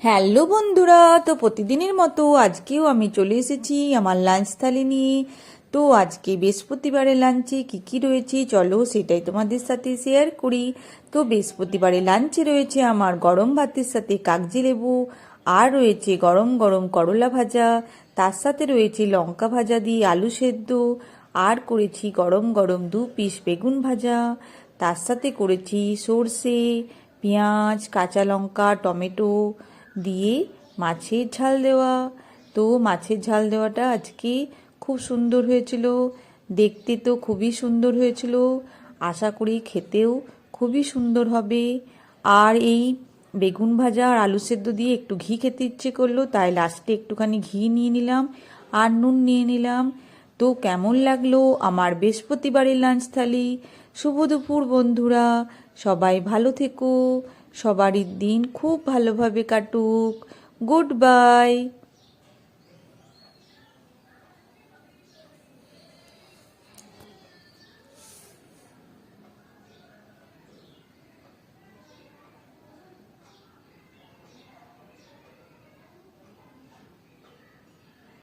Hello বন্ধুরা, তো প্রতিদিনের মতো আজকেও আমি চলে এসেছি আমার লাঞ্চ থালি নিয়ে। তো আজকে বৃহস্পতিবারের লাঞ্চে কি কি রয়েছে চলো সেটাই তোমাদের সাথে শেয়ার করি। তো বৃহস্পতিবারের লাঞ্চে রয়েছে আমার গরম ভাতের সাথে কাগজি লেবু, আর রয়েছে গরম গরম করলা ভাজা, তার সাথে রয়েছে লঙ্কা ভাজা দিয়ে আলু সেদ্ধ, আর করেছি গরম গরম 2 পিস বেগুন ভাজা, তার সাথে করেছি সর্ষে, পেঁয়াজ, কাঁচা লঙ্কা, টমেটো দিয়ে মাছের ঝাল দেওয়া। তো মাছের ঝাল দেওয়াটা আজকে খুব সুন্দর হয়েছিল, দেখতে তো খুবই সুন্দর হয়েছিল, আশা করি খেতেও খুবই সুন্দর হবে। আর এই বেগুন ভাজা আর আলু সেদ্ধ দিয়ে একটু ঘি খেতে ইচ্ছে করলো, তাই লাস্টে একটুখানি ঘি নিয়ে নিলাম আর নুন নিয়ে নিলাম। তো কেমন লাগলো আমার বৃহস্পতিবারের লাঞ্চ থালি? শুভ দুপুর বন্ধুরা, সবাই ভালো থেকো, সবারই দিন খুব ভালোভাবে কাটুক। Good bye.